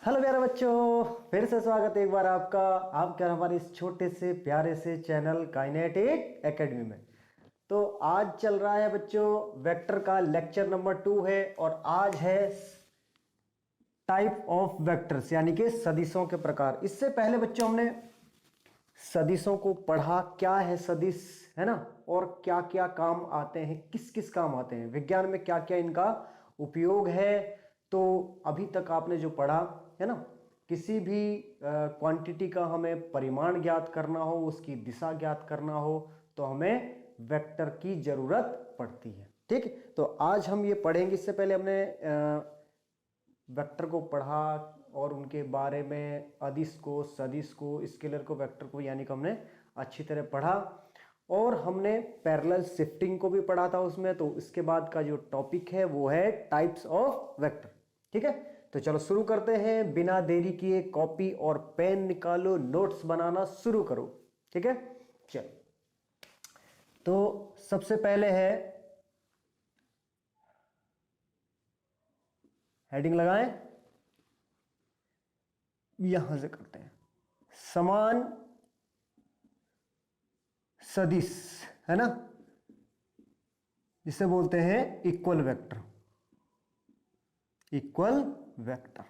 Hello प्यारे बच्चों, फिर से स्वागत है एक बार आपका हमारे इस छोटे से प्यारे से चैनल काइनेटिक एकेडमी में। तो आज चल रहा है बच्चों वेक्टर का लेक्चर नंबर 2 है और आज है टाइप ऑफ वेक्टर्स यानी कि सदिशों के प्रकार। इससे पहले बच्चों हमने सदिशों को पढ़ा, क्या है सदिश, है ना, और क्या क्या काम आते हैं, किस किस काम आते हैं, विज्ञान में क्या क्या इनका उपयोग है। तो अभी तक आपने जो पढ़ा है ना, किसी भी क्वांटिटी का हमें परिमाण ज्ञात करना हो, उसकी दिशा ज्ञात करना हो तो हमें वेक्टर की जरूरत पड़ती है। ठीक, तो आज हम ये पढ़ेंगे। इससे पहले हमने वेक्टर को पढ़ा और उनके बारे में अदिश को, सदिश को, स्केलर को, वेक्टर को, यानी कि हमने अच्छी तरह पढ़ा। और हमने पैरेलल शिफ्टिंग को भी पढ़ा था उसमें। तो इसके बाद का जो टॉपिक है वो है टाइप्स ऑफ वेक्टर। ठीक है, तो चलो शुरू करते हैं। बिना देरी किए कॉपी और पेन निकालो, नोट्स बनाना शुरू करो। ठीक है, चलो। तो सबसे पहले है, हेडिंग लगाएं, यहां से करते हैं, समान सदिश, है ना, जिसे बोलते हैं इक्वल वेक्टर। इक्वल वेक्टर,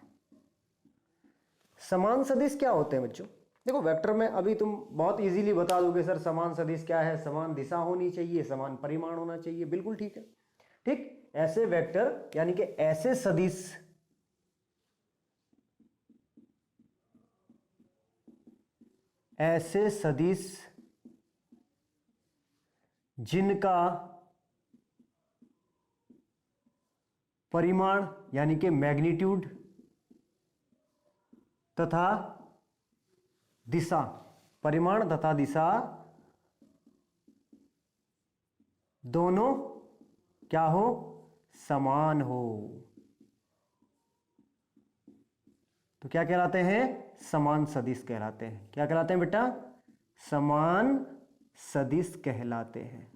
समान सदिश क्या होते हैं बच्चों? देखो, वेक्टर में अभी तुम बहुत इजीली बता दोगे सर समान सदिश क्या है, समान दिशा होनी चाहिए, समान परिमाण होना चाहिए। बिल्कुल ठीक है। ठीक, ऐसे वेक्टर यानी कि ऐसे सदिश जिनका परिमाण यानी कि मैग्नीट्यूड तथा दिशा, परिमाण तथा दिशा दोनों क्या हो, समान हो, तो क्या कहलाते हैं? समान सदिश कहलाते हैं। क्या कहलाते हैं बेटा? समान सदिश कहलाते हैं।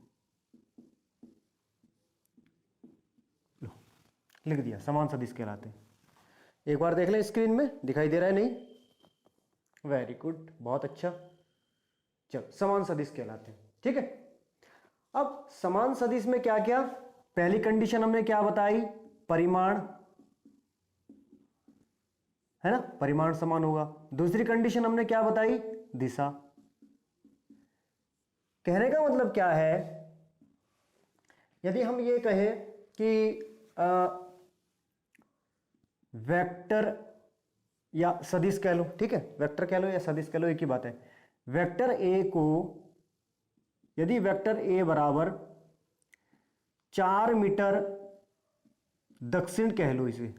लो, लिख दिया, समान सदिश कहलाते हैं। एक बार देख लें, स्क्रीन में दिखाई दे रहा है? नहीं? वेरी गुड, बहुत अच्छा। चलो, समान सदिश कहलाते हैं। ठीक है, अब समान सदिश में क्या क्या, पहली कंडीशन हमने क्या बताई? परिमाण, है ना, परिमाण समान होगा। दूसरी कंडीशन हमने क्या बताई? दिशा। कहने का मतलब क्या है, यदि हम ये कहें कि वेक्टर या सदिश कह लो, ठीक है, वेक्टर कह लो या सदिश कह लो, एक ही बात है। वेक्टर ए को, यदि वेक्टर ए बराबर 4 मीटर दक्षिण कह लो इसे,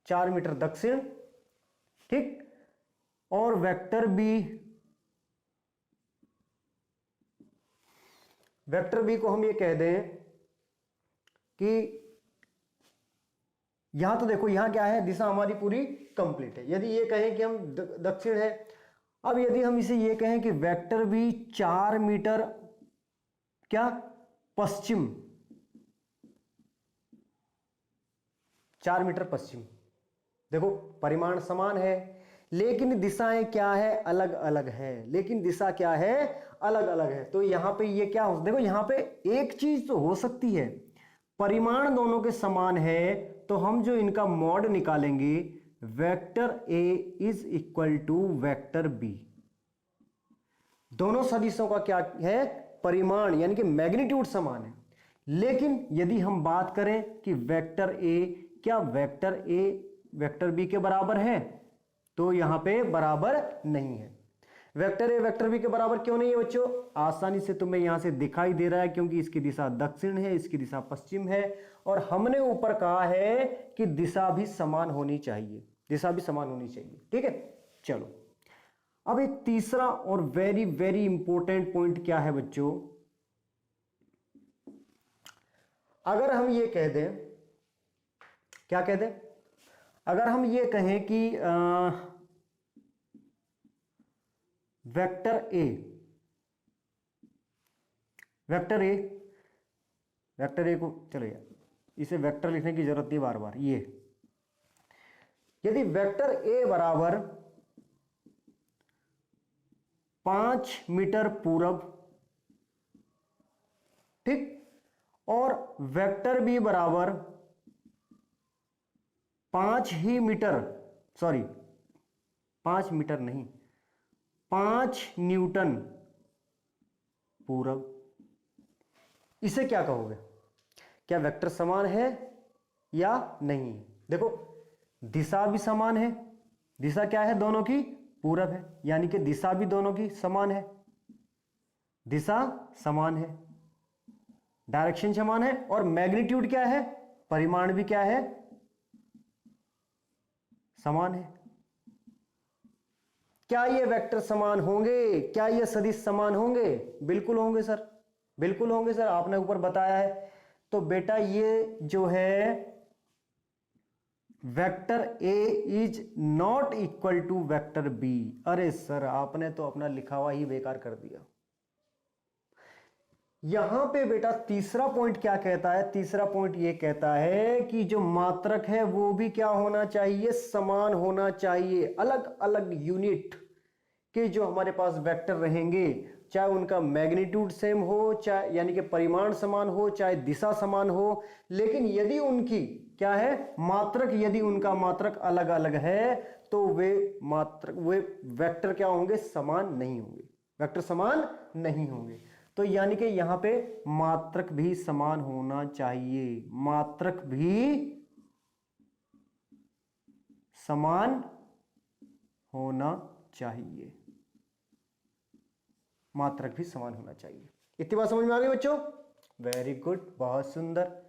4 मीटर दक्षिण, ठीक, और वेक्टर बी को हम ये कह दें कि यहां तो देखो, यहां क्या है, दिशा हमारी पूरी कंप्लीट है। यदि ये कहें कि हम दक्षिण है, अब यदि हम इसे ये कहें कि वेक्टर बी 4 मीटर क्या पश्चिम, 4 मीटर पश्चिम, देखो परिमाण समान है लेकिन दिशाएं क्या है, अलग अलग है। लेकिन दिशा क्या है, अलग अलग है। तो यहां पे ये क्या हो, देखो यहां पे एक चीज तो हो सकती है, परिमाण दोनों के समान है, तो हम जो इनका मॉड निकालेंगे, vector A is equal to vector B. दोनों सदिशों का क्या है, परिमाण यानी कि मैग्नीट्यूड समान है। लेकिन यदि हम बात करें कि वेक्टर ए, क्या वेक्टर ए वेक्टर बी के बराबर है, तो यहां पे बराबर नहीं है। वेक्टर ए वेक्टर बी के बराबर क्यों नहीं है बच्चों? आसानी से तुम्हें यहां से दिखाई दे रहा है, क्योंकि इसकी दिशा दक्षिण है, इसकी दिशा पश्चिम है, और हमने ऊपर कहा है कि दिशा भी समान होनी चाहिए, दिशा भी समान होनी चाहिए। ठीक है, चलो। अब एक तीसरा और वेरी वेरी इंपॉर्टेंट पॉइंट क्या है बच्चों, अगर हम ये कह दें, क्या कह दें, अगर हम ये कहें कि vector A, vector A, vector A को, चलो यार इसे वेक्टर लिखने की जरूरत नहीं बार बार, ये यदि वेक्टर ए बराबर 5 मीटर पूरब, ठीक, और वेक्टर बी बराबर 5 ही मीटर, सॉरी 5 मीटर नहीं, 5 न्यूटन पूरब, इसे क्या कहोगे? क्या वेक्टर समान है या नहीं? देखो दिशा भी समान है, दिशा क्या है दोनों की? पूरब है, यानी कि दिशा भी दोनों की समान है, दिशा समान है, डायरेक्शन समान है, और मैग्नीट्यूड क्या है? परिमाण भी क्या है? समान है। क्या ये वेक्टर समान होंगे? क्या ये सदिश समान होंगे? बिल्कुल होंगे सर, बिल्कुल होंगे सर, आपने ऊपर बताया है। तो बेटा ये जो है vector A is not equal to vector B. अरे सर आपने तो अपना लिखा हुआ ही बेकार कर दिया। यहां पे बेटा तीसरा पॉइंट क्या कहता है? तीसरा पॉइंट ये कहता है कि जो मात्रक है वो भी क्या होना चाहिए? समान होना चाहिए। अलग अलग यूनिट के जो हमारे पास वेक्टर रहेंगे, चाहे उनका मैग्नीट्यूड सेम हो, चाहे यानी कि परिमाण समान हो, चाहे दिशा समान हो, लेकिन यदि उनकी क्या है? मात्रक, यदि उनका मात्रक अलग अलग है तो वे वेक्टर क्या होंगे? समान नहीं होंगे, वेक्टर समान नहीं होंगे। तो यानी कि यहां पे मात्रक भी समान होना चाहिए, मात्रक भी समान होना चाहिए, मात्रक भी समान होना चाहिए। इतनी बात समझ में आ गई बच्चों? वेरी गुड, बहुत सुंदर।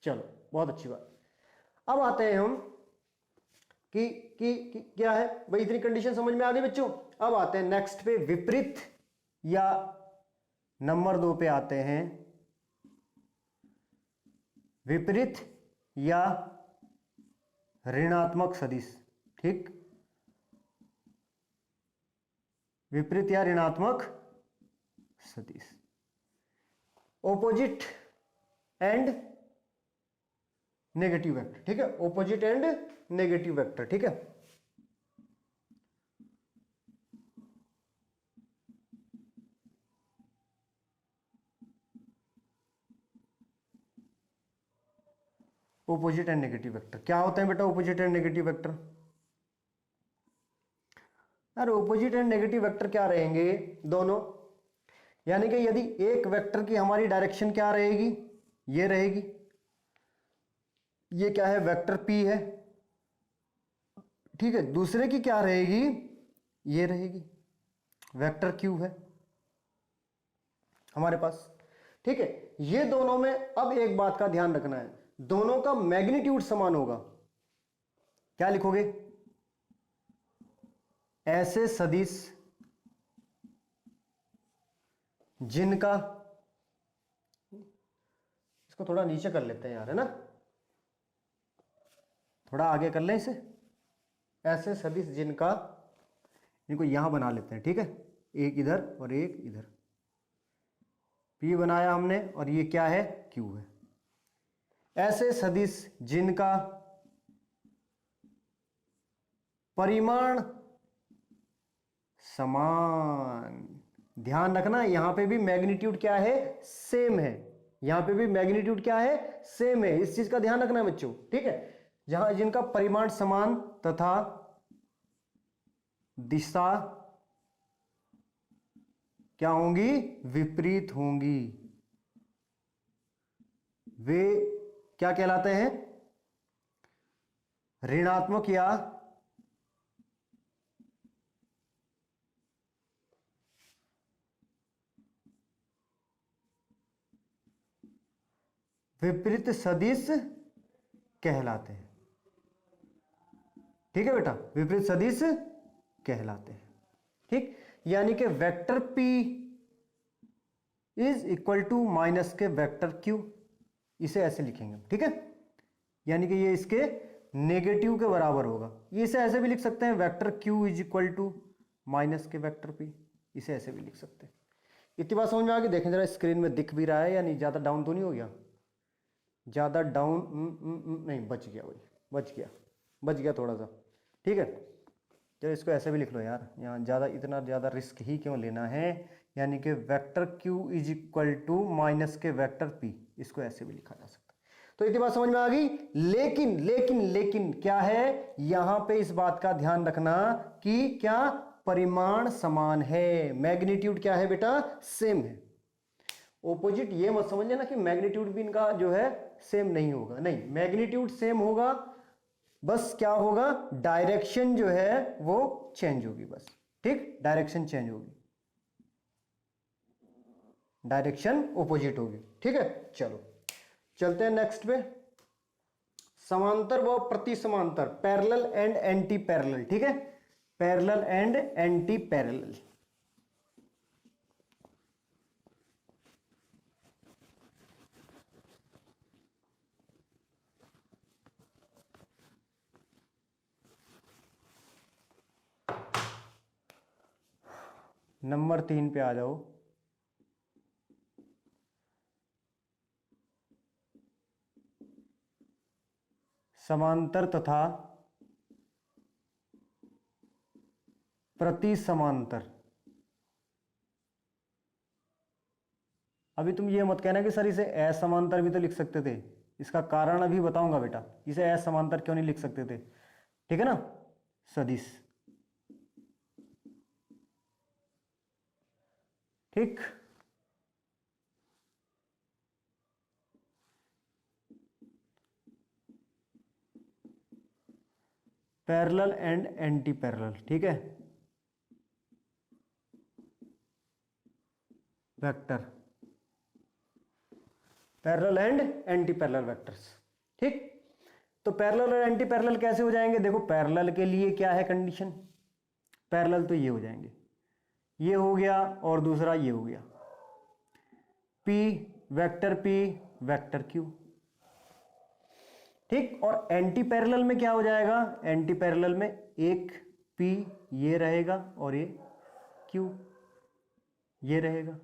चलो बहुत अच्छी बात। अब आते हैं हम कि क्या है भाई, इतनी कंडीशन समझ में आ गई बच्चों। अब आते हैं नेक्स्ट पे, विपरीत या नंबर 2 पे आते हैं, विपरीत या ऋणात्मक सदिश। ठीक, विपरीत या ऋणात्मक सदिश, ऑपोजिट एंड नेगेटिव वेक्टर। ठीक है, ऑपोजिट एंड नेगेटिव वेक्टर। ठीक है, ऑपोजिट एंड नेगेटिव वेक्टर क्या होते हैं बेटा? ऑपोजिट एंड नेगेटिव वेक्टर, यार ऑपोजिट एंड नेगेटिव वेक्टर क्या रहेंगे? दोनों, यानी कि यदि एक वेक्टर की हमारी डायरेक्शन क्या रहेगी? ये रहेगी, ये क्या है? वेक्टर P है। ठीक है, दूसरे की क्या रहेगी? ये रहेगी, वेक्टर Q है हमारे पास। ठीक है, ये दोनों में अब एक बात का ध्यान रखना है, दोनों का मैग्नीट्यूड समान होगा। क्या लिखोगे? ऐसे सदिश जिनका, इसको थोड़ा नीचे कर लेते हैं यार, है ना, थोड़ा आगे कर लें इसे। ऐसे सदिश जिनका, इनको यहां बना लेते हैं। ठीक है, एक इधर और एक इधर, P बनाया हमने, और ये क्या है? Q है। ऐसे सदिश जिनका परिमाण समान, ध्यान रखना यहां पे भी मैग्नीट्यूड क्या है? सेम है। यहां पे भी मैग्नीट्यूड क्या है? सेम है, इस चीज का ध्यान रखना है बच्चों। ठीक है, जहां जिनका परिमाण समान तथा दिशा क्या होंगी? विपरीत होंगी, वे क्या कहलाते हैं? ऋणात्मक या विपरीत सदिश कहलाते हैं। ठीक है बेटा, विपरीत सदिश कहलाते हैं। ठीक, यानी कि vector P is equal to minus K vector Q, इसे ऐसे लिखेंगे। ठीक है, यानी कि ये इसके नेगेटिव के बराबर होगा। ये इसे ऐसे भी लिख सकते हैं, vector Q is equal to minus K vector P, इसे ऐसे भी लिख सकते हैं। इतनी बात समझ में आ गई? देखें जरा स्क्रीन में दिख भी रहा है या नहीं, ज्यादा डाउन तो नहीं हो गया? ज़्यादा डाउन नहीं, बच गया थोड़ा सा, ठीक है। चलो इसको ऐसे भी लिख लो यार, यहाँ ज़्यादा इतना ज़्यादा रिस्क ही क्यों लेना है, यानी कि vector q is equal to minus K vector p, इसको ऐसे भी लिखा जा सकता है। तो इतनी बात समझ में आ गई। लेकिन लेकिन लेकिन क्या है, यहां पे इस बात का ध्यान रखना कि क्या परिमाण समान है, मैग्नीट्यूड क्या है बेटा, सेम है। ऑपोजिट ये मत समझ लेना कि मैग्नीट्यूड भी इनका जो है सेम नहीं होगा, नहीं, मैग्नीट्यूड सेम होगा, बस क्या होगा, डायरेक्शन जो है वो चेंज होगी बस, ठीक, डायरेक्शन चेंज होगी, डायरेक्शन ऑपोजिट होगी, ठीक है। चलो चलते हैं नेक्स्ट पे, समांतर व प्रति समांतर, पैरेलल एंड एंटी पैरेलल, ठीक है, parallel and anti parallel. Number 3 पे आ जाओ। समांतर तथा प्रति समांतर। अभी तुम ये मत कहना कि सर इसे असमांतर भी तो लिख सकते थे, इसका कारण अभी बताऊंगा बेटा, इसे असमांतर क्यों नहीं लिख सकते थे, ठीक है ना। सदिश, ठीक, पैरेलल एंड एंटी पैरेलल, ठीक है, vector, parallel and anti parallel vectors, ठीक। तो पैरेलल और एंटी पैरेलल कैसे हो जाएंगे, देखो पैरेलल के लिए क्या है कंडीशन, पैरेलल तो ये हो जाएंगे, ये हो गया और दूसरा ये हो गया, P वेक्टर Q, ठीक। और एंटी पैरेलल में क्या हो जाएगा, एंटी पैरेलल में एक P ये रहेगा और ये Q ये रहेगा,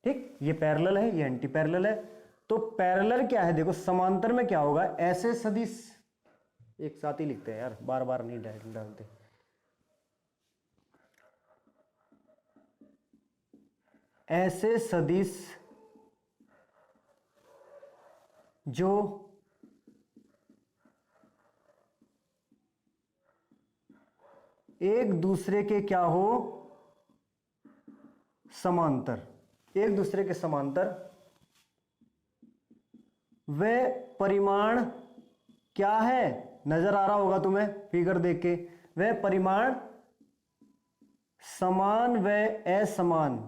ठीक। ये पैरेलल है, ये एंटी पैरेलल है। तो पैरेलल क्या है, देखो समांतर में क्या होगा, ऐसे सदिश, एक साथ ही लिखते हैं यार, बार बार नहीं डालते, ऐसे सदिश जो एक दूसरे के क्या हो, समांतर, एक दूसरे के समांतर, वह परिमाण क्या है, नजर आ रहा होगा तुम्हें फिगर देख के, वह परिमाण समान व असमान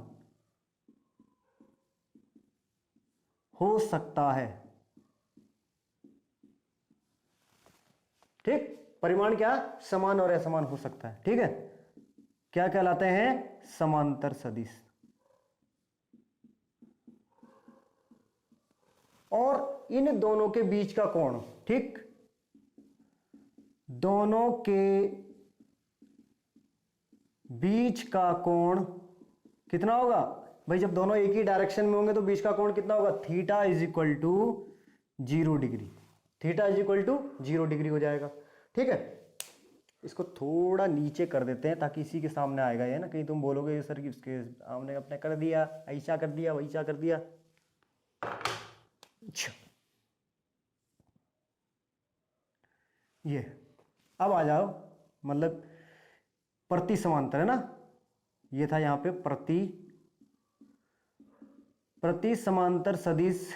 हो सकता है, ठीक। परिमाण क्या, समान और असमान हो सकता है, ठीक है, क्या कहलाते हैं, समांतर सदिश। और इन दोनों के बीच का कोण, ठीक, दोनों के बीच का कोण कितना होगा भाई, जब दोनों एक ही डायरेक्शन में होंगे तो बीच का कोण कितना होगा, theta is equal to 0 degree, theta is equal to 0 degree हो जाएगा, ठीक है। इसको थोड़ा नीचे कर देते हैं ताकि इसी के सामने आएगा, ये ना कहीं तुम बोलोगे सर कि इसके हमने अपने कर दिया, ऐसा कर दिया, वैसा कर दिया। अच्छा, ये अब आ जाओ, मतलब प्रति समांतर है ना, ये था यहां पे प्रति समांतर सदिश,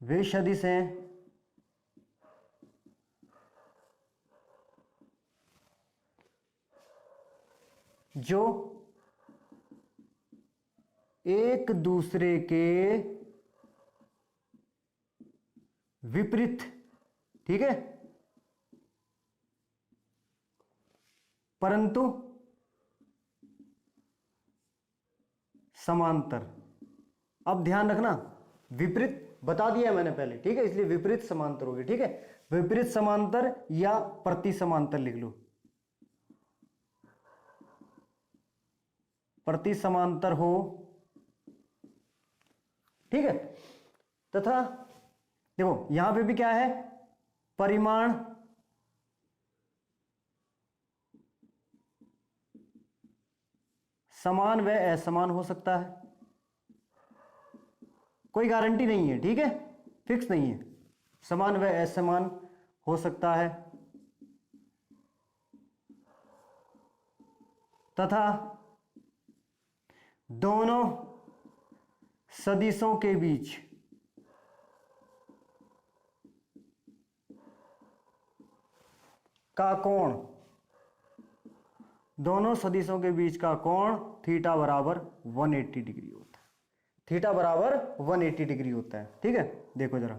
वे सदिश हैं जो एक दूसरे के विपरीत, ठीक है, परंतु समांतर। अब ध्यान रखना, विपरीत बता दिया है मैंने पहले, ठीक है, इसलिए विपरीत समांतर होगी, ठीक है, विपरीत समांतर या प्रति समांतर लिख लो, प्रति समांतर हो ठीक है। तथा देखो यहां पे भी क्या है, परिमाण समान व असमान हो सकता है, कोई गारंटी नहीं है, ठीक है, फिक्स नहीं है, समान व असमान हो सकता है। तथा दोनों सदिशों के बीच का कोण, दोनों सदिशों के बीच का कोण थीटा बराबर 180 डिग्री होता है, थीटा बराबर 180 डिग्री होता है, ठीक है। देखो जरा,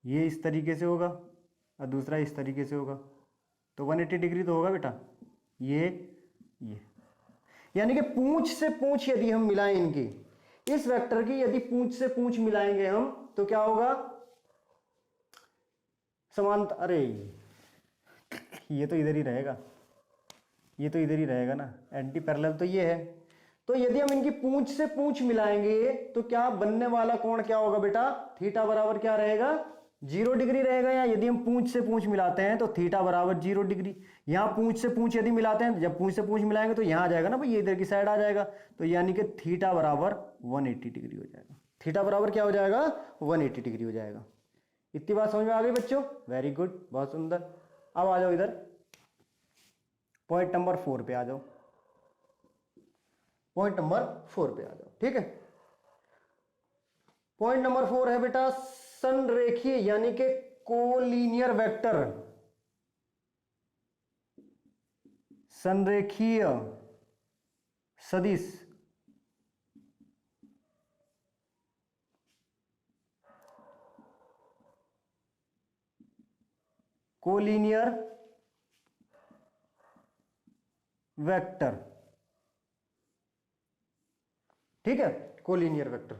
ये इस तरीके से होगा और दूसरा इस तरीके से होगा, तो 180 डिग्री तो होगा बेटा, ये यानी कि पूंछ से पूंछ यदि हम मिलाएं इनकी, इस वेक्टर की यदि पूंछ से पूंछ मिलाएंगे हम, तो क्या होगा, समांतर, अरे ये तो इधर ही रहेगा, ये तो इधर ही रहेगा ना, एंटी पैरेलल तो ये है। तो यदि हम इनकी पूंछ से पूंछ मिलाएंगे तो क्या बनने वाला कोण क्या होगा बेटा, थीटा बराबर क्या रहेगा, 0 डिग्री रहेगा। या यदि हम पूंछ से पूंछ मिलाते हैं तो थीटा बराबर 0 डिग्री। यहां पूंछ से पूंछ यदि मिलाते हैं, जब पूंछ से पूंछ मिलाएंगे तो यहां आ जाएगा ना भाई, ये इधर की साइड आ जाएगा, तो यानी कि थीटा बराबर 180 डिग्री हो जाएगा। थीटा बराबर क्या हो जाएगा, 180 डिग्री हो जाएगा। इतनी बात समझ में आ गई बच्चों, वेरी गुड, बहुत सुंदर। अब आ जाओ इधर, पॉइंट नंबर 4 पे आ जाओ, पॉइंट नंबर 4 पे आ जाओ, ठीक है। पॉइंट नंबर 4 है बेटा संरेखीय यानी कि कोलिनियर वेक्टर, संरेखीय सदिश कोलिनियर वेक्टर, ठीक है, कोलिनियर वेक्टर।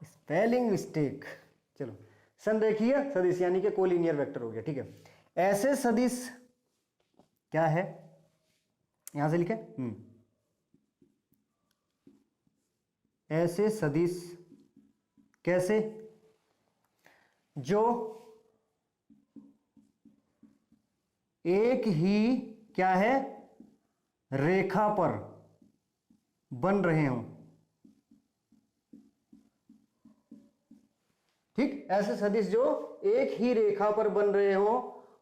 स्पेलिंग मिस्टेक, चलो, संरेखीय सदिश यानी कि कोलिनियर वेक्टर हो गया, ठीक है। ऐसे सदिश क्या है, यहां से लिखे, ऐसे सदिश कैसे, जो एक ही क्या है, रेखा पर बन रहे हों, ठीक, ऐसे सदिश जो एक ही रेखा पर बन रहे हों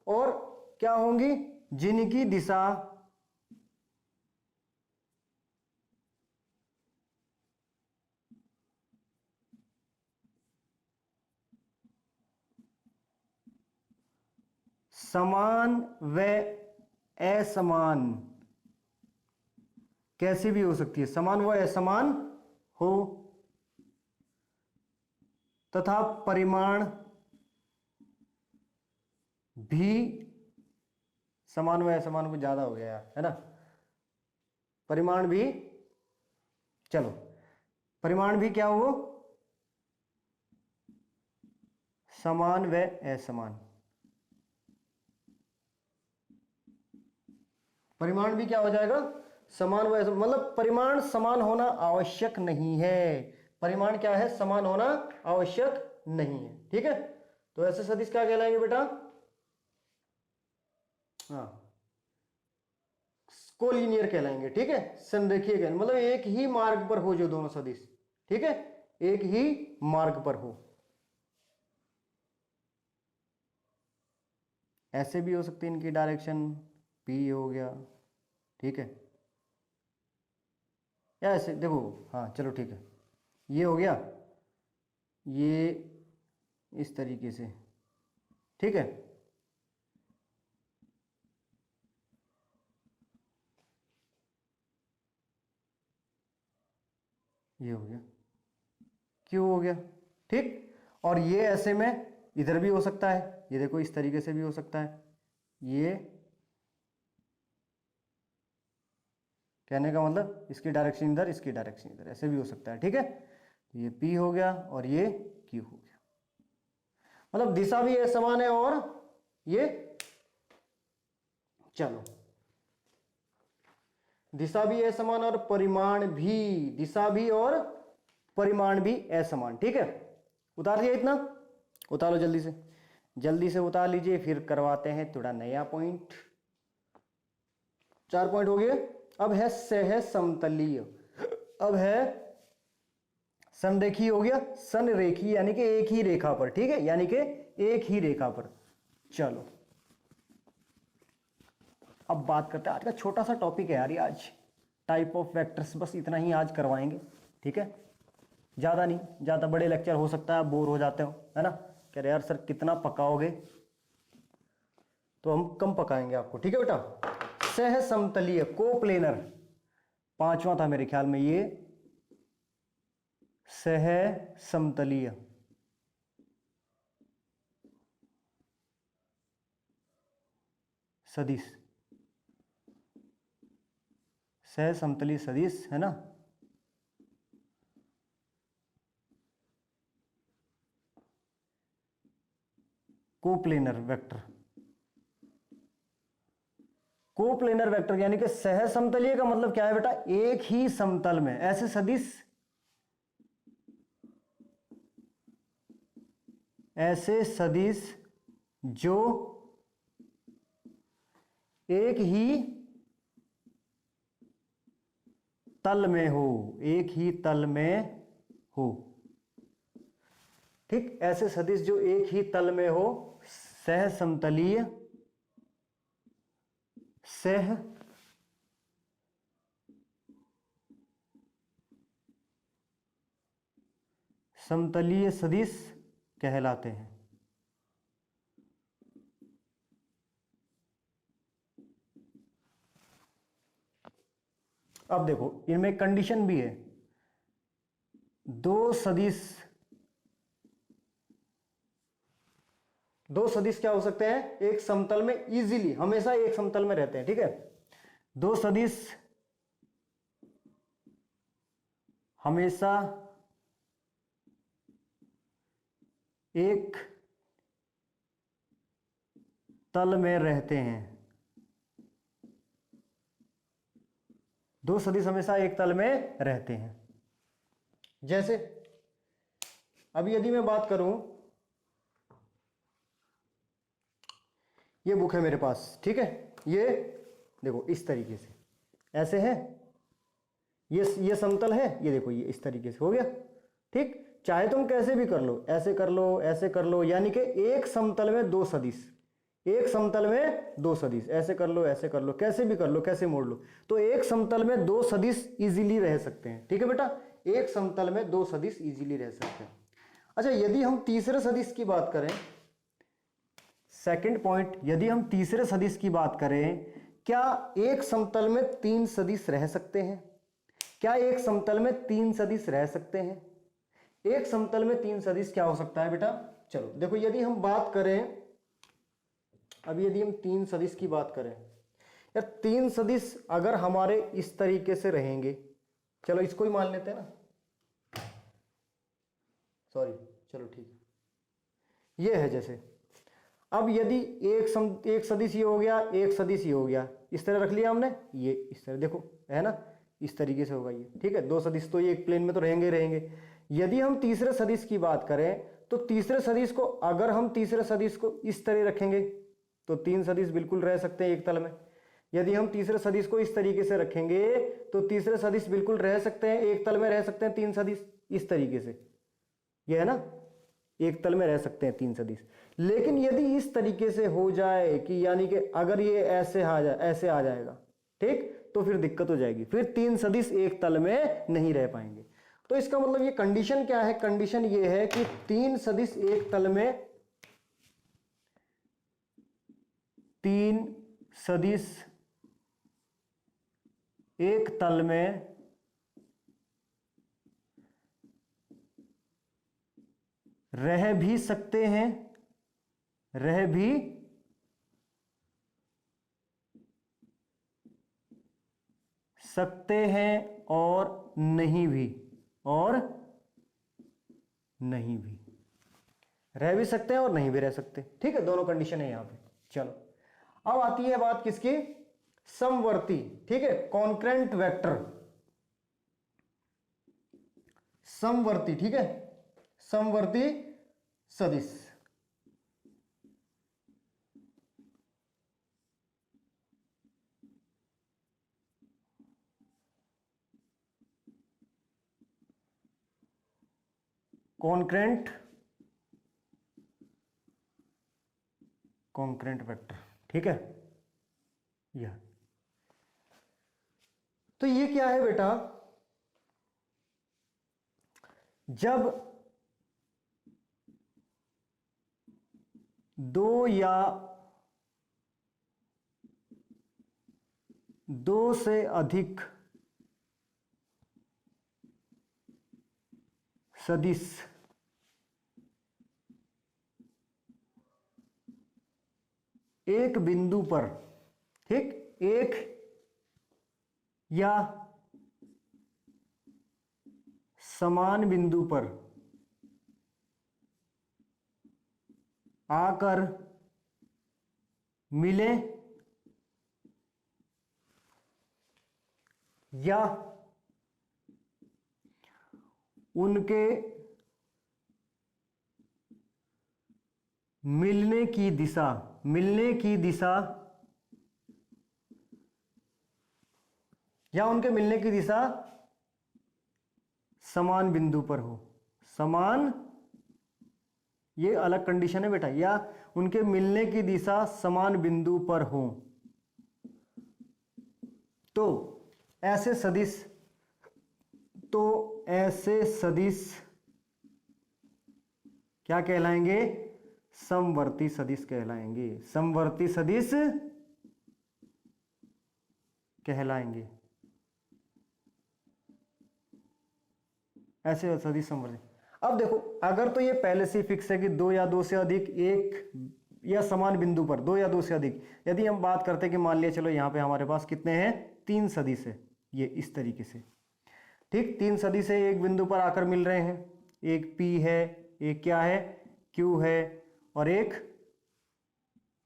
और क्या होंगी, जिनकी दिशा समान व असमान, कैसे भी हो सकती है, समान व असमान हो, तथा परिमाण भी समान व असमान, को ज्यादा हो गया यार, है ना, परिमाण भी, चलो, परिमाण भी क्या हो, समान व असमान, परिमाण भी क्या हो जाएगा, समान व असमान, मतलब परिमाण समान होना आवश्यक नहीं है, परिमाण क्या है, समान होना आवश्यक नहीं है, ठीक है। तो ऐसे सदिश क्या कहलाएंगे बेटा, हाँ, कोलिनियर कहलाएंगे, ठीक है, संरेखीय कहलाएंगे, मतलब एक ही मार्ग पर हो जो दोनों सदिश, ठीक है, एक ही मार्ग पर हो। ऐसे भी हो सकती है इनकी डायरेक्शन, पी हो गया, ठीक है, या ऐसे देखो, हाँ चलो ठीक है, ये हो गया, ये इस तरीके से, ठीक है, ये हो गया, क्यों हो गया, ठीक। और ये ऐसे में इधर भी हो सकता है, ये देखो इस तरीके से भी हो सकता है, ये कहने का मतलब इसकी डायरेक्शन इधर, इसकी डायरेक्शन इधर, ऐसे भी हो सकता है, ठीक है। तो ये P हो गया और ये Q हो गया, मतलब दिशा भी समान है और ये चलो, दिशा भी असमान और परिमाण भी, दिशा भी और परिमाण भी असमान। ठीक है, उतार दिया इतना, उतारो जल्दी से, जल्दी से उतार लीजिए, फिर करवाते हैं थोड़ा नया पॉइंट। 4 पॉइंट हो गए। अब है सह समतलीय, अब है संरेखीय हो गया, संरेखीय यानी कि एक ही रेखा पर। ठीक है, यानी कि एक ही रेखा पर। चलो अब बात करते हैं, आज का छोटा सा टॉपिक है यार ये, आज टाइप ऑफ वेक्टर्स, बस इतना ही आज करवाएंगे। ठीक है, ज़्यादा नहीं, ज़्यादा बड़े लेक्चर हो सकता है आप बोर हो जाते हो, है ना, कह रहे यार सर कितना पकाओगे, तो हम कम पकाएंगे आपको। ठीक है बेटा, सह समतलीय कोप्लेनर, 5वां था मेरे ख्याल में ये, सह समतलीय सदिश, सह समतलीय सदिश, है ना। कोप्लेनर वेक्टर, कोप्लेनर वेक्टर यानी कि सह समतलीय का मतलब क्या है बेटा, एक ही समतल में ऐसे सदिश, ऐसे सदिश जो एक ही तल में हो, एक ही तल में हो। ठीक, ऐसे सदिश जो एक ही तल में हो, सह समतलीय, सह समतलीय सदिश कहलाते हैं। अब देखो इनमें कंडीशन भी है, दो सदिश क्या हो सकते हैं, एक समतल में इजीली, हमेशा एक समतल में रहते हैं। ठीक है, दो सदिश हमेशा एक तल में रहते हैं, दो सदिश हमेशा एक तल में रहते हैं। जैसे अभी यदि मैं बात करूं, ये बुक है मेरे पास, ठीक है, ये देखो इस तरीके से ऐसे है, ये समतल है, ये देखो ये इस तरीके से हो गया। ठीक, चाहे तुम कैसे भी कर लो, ऐसे कर लो, ऐसे कर लो, यानी कि एक समतल में दो सदिश, एक समतल में दो सदिश, ऐसे कर लो, ऐसे कर लो, कैसे भी कर लो, कैसे मोड़ लो, तो एक समतल में दो सदिश इजीली रह सकते हैं। ठीक है बेटा, एक समतल में दो सदिश इजीली रह सकते हैं। अच्छा, यदि हम तीसरे सदिश की बात करें, सेकंड पॉइंट, यदि हम तीसरे सदिश की बात करें, क्या एक समतल में तीन सदिश रह सकते हैं? क्या एक समतल में तीन सदिश रह सकते हैं? एक समतल में तीन सदिश क्या हो सकता है बेटा? चलो देखो, यदि हम बात करें, अभी यदि हम तीन सदिश की बात करें, यार तीन सदिश अगर हमारे इस तरीके से रहेंगे, चलो इसको ही मान लेते हैं ना, सॉरी चलो ठीक है, ये है जैसे, अब यदि एक सदिश ये हो गया, एक सदिश ये हो गया, इस तरह रख लिया हमने, ये इस तरह देखो है ना, इस तरीके से होगा ये। ठीक है, दो सदिश तो ये एक प्लेन में तो रहेंगे ही रहेंगे। यदि हम तीसरे सदिश की बात करें, तो तीसरे सदिश को अगर हम तीसरे सदिश को इस तरह रखेंगे तो तीन सदिश बिल्कुल रह सकते हैं एक तल में। यदि हम तीसरे सदिश को इस तरीके से रखेंगे तो तीसरे सदिश बिल्कुल रह सकते हैं एक तल में, रह सकते हैं तीन सदिश इस तरीके से, ये है ना, एक तल में रह सकते हैं तीन सदिश। लेकिन यदि इस तरीके से हो जाए कि यानी कि अगर ये ऐसे आ जाएगा, ठीक, तो फिर दिक्कत हो जाएगी, फिर तीन सदिश एक तल में नहीं रह पाएंगे। तो इसका मतलब ये कंडीशन क्या है? कंडीशन ये है कि तीन सदिश एक तल में, तीन सदिश एक तल में रह भी सकते हैं, रह भी सकते हैं और नहीं भी, और नहीं भी रह भी सकते हैं और नहीं भी रह सकते। ठीक है, दोनों कंडीशन है यहां पे। चलो अब आती है बात किसकी, समवर्ती, ठीक है, कॉन्करेंट वेक्टर, समवर्ती, ठीक है, समवर्ती सदिश। कॉन्करेंट कॉन्करेंट वेक्टर, ठीक है। यह तो ये क्या है बेटा, जब दो या दो से अधिक सदिश एक बिंदु पर, ठीक, एक या समान बिंदु पर आकर मिले या उनके मिलने की दिशा या उनके मिलने की दिशा समान बिंदु पर हो, समान, ये अलग कंडीशन है बेटा, या उनके मिलने की दिशा समान बिंदु पर हो, तो ऐसे सदिश क्या कहलाएंगे, समवर्ती सदिश कहलाएंगे, समवर्ती सदिश कहलाएंगे, ऐसे सदिश समवर्ती। अब देखो, अगर तो ये पहले से फिक्स है कि दो या दो से अधिक एक या समान बिंदु पर, दो या दो से अधिक, यदि हम बात करते हैं कि मान लिया चलो यहां पे हमारे पास कितने हैं, तीन सदिश है, ये इस तरीके से, ठीक, तीन सदिश है एक बिंदु पर आकर मिल रहे हैं, एक P है, एक क्या है, Q है, और एक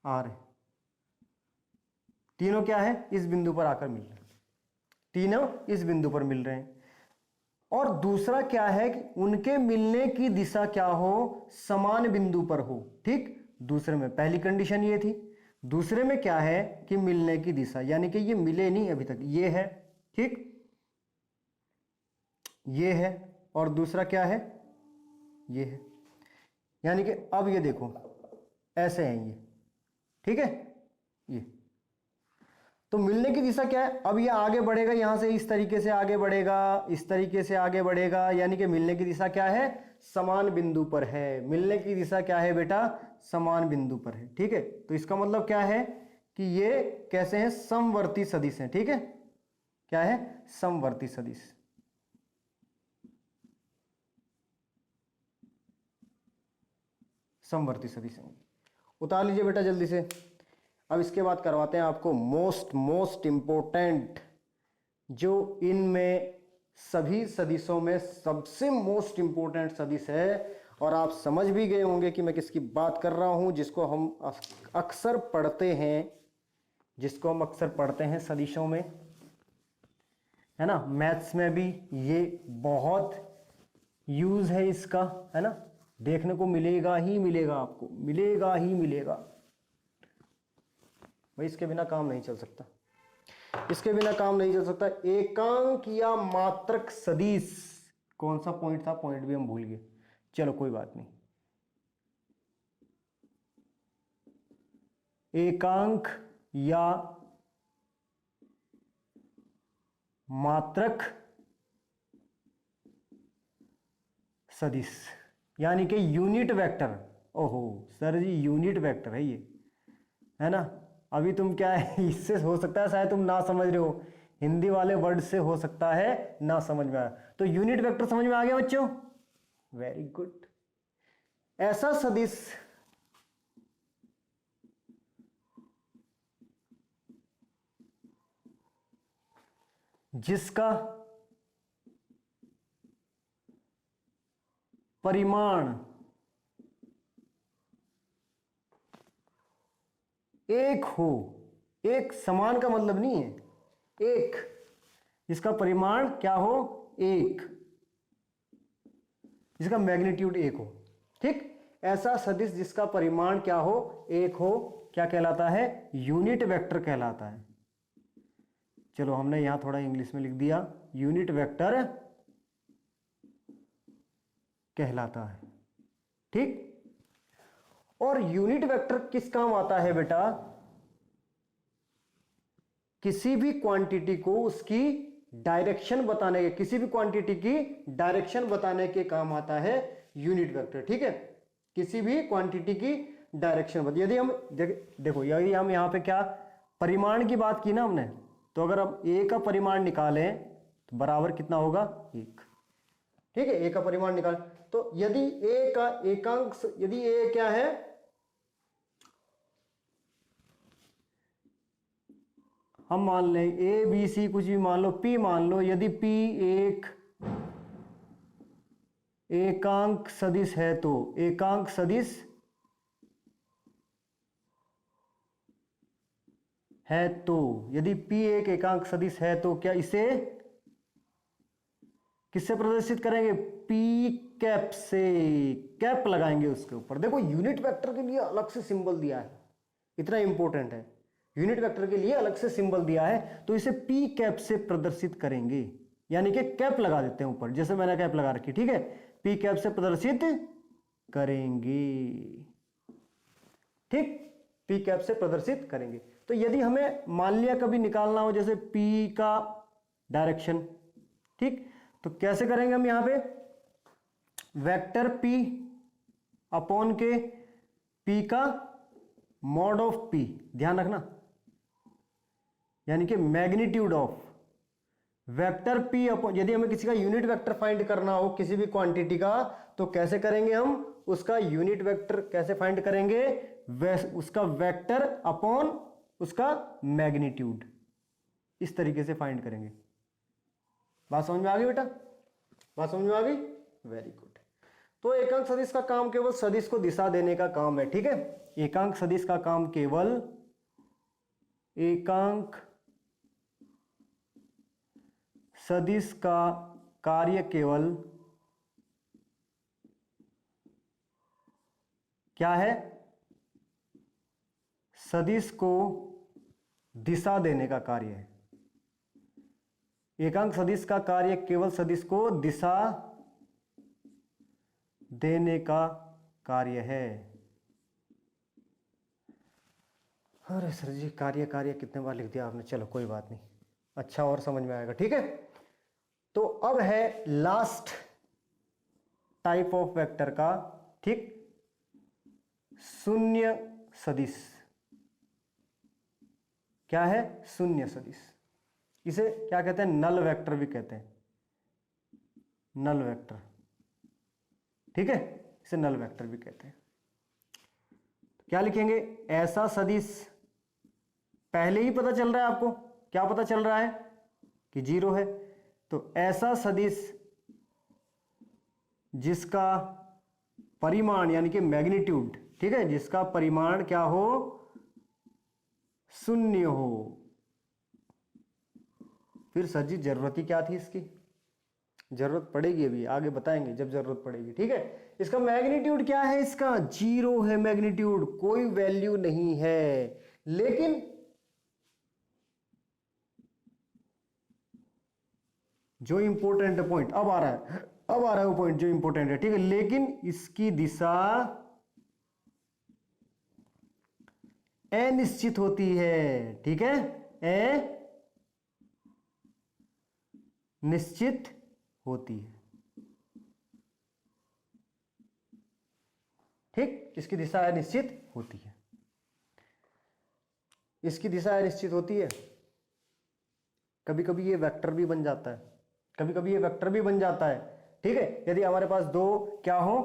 R है, तीनों क्या है, इस बिंदु पर आकर मिल रहे हैं, तीनों इस बिंदु पर मिल रहे हैं। और दूसरा क्या है कि उनके मिलने की दिशा क्या हो, समान बिंदु पर हो, ठीक, दूसरे में पहली कंडीशन ये थी, दूसरे में क्या है कि मिलने की दिशा, यानी कि ये मिले नहीं अभी तक, ये है, ठीक, ये है, और दूसरा क्या है, ये है, यानी कि अब ये देखो ऐसे हैं ये, ठीक है, ये तो मिलने की दिशा क्या है, अब ये आगे बढ़ेगा, यहां से इस तरीके से आगे बढ़ेगा, इस तरीके से आगे बढ़ेगा, यानी कि मिलने की दिशा क्या है, समान बिंदु पर है, मिलने की दिशा क्या है बेटा, समान बिंदु पर है, ठीक है। तो इसका मतलब क्या है कि ये कैसे हैं, समवर्ती सदिश हैं, ठीक है, क्या है, समवर्ती सदिश, समवर्ती सदिश हैं। उतार लीजिए बेटा जल्दी से। अब इसके बाद करवाते हैं आपको मोस्ट इंपोर्टेंट, जो इनमें सभी सदिशों में सबसे मोस्ट इंपोर्टेंट सदिश है, और आप समझ भी गए होंगे कि मैं किसकी बात कर रहा हूं, जिसको हम अक्सर पढ़ते हैं, सदिशों में, है ना, मैथ्स में भी ये बहुत यूज है इसका, है ना, देखने को मिलेगा ही मिलेगा, आपको मिलेगा ही मिलेगा भाई, इसके बिना काम नहीं चल सकता, इसके बिना काम नहीं चल सकता। एकांक या मात्रक सदिश, कौन सा पॉइंट था, पॉइंट भी हम भूल गए, चलो कोई बात नहीं। एकांक या मात्रक सदिश, यानी कि यूनिट वेक्टर, ओहो सर जी यूनिट वेक्टर है ये, है ना, अभी तुम क्या है, इससे हो सकता है शायद तुम ना समझ रहे हो, हिंदी वाले वर्ड से हो सकता है ना समझ में आया, तो यूनिट वेक्टर समझ में आ गया बच्चों, वेरी गुड। ऐसा सदिश जिसका परिमाण एक हो, एक समान का मतलब नहीं है, एक जिसका परिमाण क्या हो, एक, जिसका मैग्नीट्यूड एक हो। ठीक, ऐसा सदिश जिसका परिमाण क्या हो, एक हो, क्या कहलाता है, यूनिट वेक्टर कहलाता है। चलो हमने यहां थोड़ा इंग्लिश में लिख दिया, यूनिट वेक्टर कहलाता है। ठीक, और यूनिट वेक्टर किस काम आता है बेटा, किसी भी क्वांटिटी को उसकी डायरेक्शन बताने के, किसी भी क्वांटिटी की डायरेक्शन बताने के काम आता है यूनिट वेक्टर। ठीक है, किसी भी क्वांटिटी की डायरेक्शन यदि हम देखो, यदि हम यहां पे क्या परिमाण की बात की ना हमने, तो अगर हम ए का परिमाण निकालें तो बराबर कितना होगा, एक। ठीक है, ए का परिमाण निकाल, तो यदि ए का एकांक, यदि ए क्या है, हम मान लें ए बी सी कुछ भी मान लो, पी मान लो, यदि पी एक एकांक सदिश है तो एकांक सदिश है तो यदि P एक एकांक सदिश है तो क्या इसे किससे प्रदर्शित करेंगे, P कैप से, कैप लगाएंगे उसके ऊपर। देखो यूनिट वेक्टर के लिए अलग से सिंबल दिया है, इतना इंपॉर्टेंट है, यूनिट वेक्टर के लिए अलग से सिंबल दिया है, तो इसे P कैप से प्रदर्शित करेंगे, यानी कि कैप लगा देते हैं ऊपर, जैसे मैंने कैप लगा रखी। ठीक है, P कैप से प्रदर्शित करेंगे। ठीक, P कैप से प्रदर्शित करेंगे। तो यदि हमें मान लिया कभी निकालना हो जैसे P का डायरेक्शन, ठीक, तो कैसे करेंगे हम, यहां पे वेक्टर P अपॉन के P का मॉड ऑफ P, ध्यान रखना, यानी कि magnitude of vector P upon, यदि हमें किसी का यूनिट वेक्टर फाइंड करना हो किसी भी क्वांटिटी का, तो कैसे करेंगे हम उसका यूनिट वेक्टर, कैसे फाइंड करेंगे, उसका वेक्टर अपॉन उसका मैग्नीट्यूड, इस तरीके से फाइंड करेंगे। बात समझ में आ गई बेटा, बात समझ में आ गई, वेरी गुड। तो एकांक सदिश का काम केवल सदिश को दिशा देने का काम है। ठीक है, एकांक सदिश का काम केवल, एकांक सदिश का कार्य केवल क्या है, सदिश को दिशा देने का कार्य है। एकांक सदिश का कार्य केवल सदिश को दिशा देने का कार्य है। अरे सर जी, कार्य कार्य कितने बार लिख दिया आपने, चलो कोई बात नहीं, अच्छा और समझ में आएगा। ठीक है, तो अब है लास्ट टाइप ऑफ वेक्टर का, ठीक, शून्य सदिश। क्या है, शून्य सदिश, इसे क्या कहते हैं, नल वेक्टर भी कहते हैं, नल वेक्टर। ठीक है, इसे नल वेक्टर भी कहते हैं। क्या लिखेंगे, ऐसा सदिश, पहले ही पता चल रहा है आपको, क्या पता चल रहा है कि जीरो है, तो ऐसा सदिश जिसका परिमाण यानी कि मैग्नीट्यूड, ठीक है, जिसका परिमाण क्या हो, शून्य हो। फिर सर जी जरूरत ही क्या थी इसकी, जरूरत पड़ेगी अभी आगे बताएंगे जब जरूरत पड़ेगी। ठीक है, इसका मैग्नीट्यूड क्या है, इसका जीरो है मैग्नीट्यूड, कोई वैल्यू नहीं है। लेकिन जो इंपॉर्टेंट पॉइंट अब आ रहा है, अब आ रहा है वो पॉइंट जो इंपॉर्टेंट है। ठीक है, लेकिन इसकी दिशा अनिश्चित होती है। ठीक है, अनिश्चित होती है। ठीक, इसकी दिशा अनिश्चित होती है, इसकी दिशा अनिश्चित होती है। कभी कभी ये वेक्टर भी बन जाता है, कभी कभी ये वेक्टर भी बन जाता है। ठीक है, यदि हमारे पास दो क्या हो,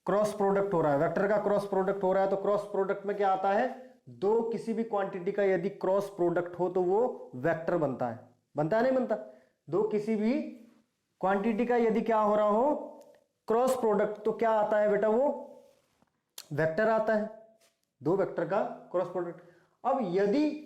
क्रॉस प्रोडक्ट हो रहा है, वेक्टर का क्रॉस प्रोडक्ट हो रहा है, तो क्रॉस प्रोडक्ट में क्या आता है, दो किसी भी क्वांटिटी का यदि क्रॉस प्रोडक्ट हो तो वो वेक्टर बनता है, बनता है नहीं बनता, दो किसी भी क्वांटिटी का यदि क्या हो रहा हो, क्रॉस प्रोडक्ट, तो क्या आता है बेटा, वो वेक्टर आता है, दो वेक्टर का क्रॉस प्रोडक्ट। अब यदि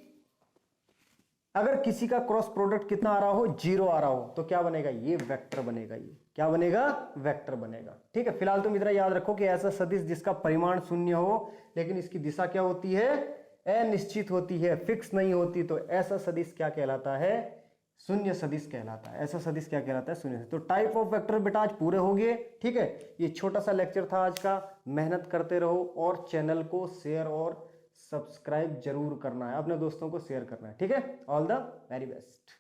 अगर किसी का क्रॉस प्रोडक्ट कितना आ रहा हो, 0 आ रहा हो, तो क्या बनेगा, ये वेक्टर बनेगा। ये क्या बनेगा, वेक्टर बनेगा। ठीक है, फिलहाल तुम इतना याद रखो कि ऐसा सदिश जिसका परिमाण शून्य हो लेकिन इसकी दिशा क्या होती है, अनिश्चित होती है, फिक्स नहीं होती, तो ऐसा सदिश क्या कहलाता है, शून्य सदिश कहलाता है। ऐसा सदिश क्या कहलाता है, शून्य सदिश। तो टाइप ऑफ वेक्टर बेटा आज पूरे हो गए। ठीक है, ये छोटा सा लेक्चर था आज का। मेहनत करते रहो और चैनल को शेयर और सब्सक्राइब जरूर करना है, अपने दोस्तों को शेयर करना है। ठीक है, ऑल द वेरी बेस्ट।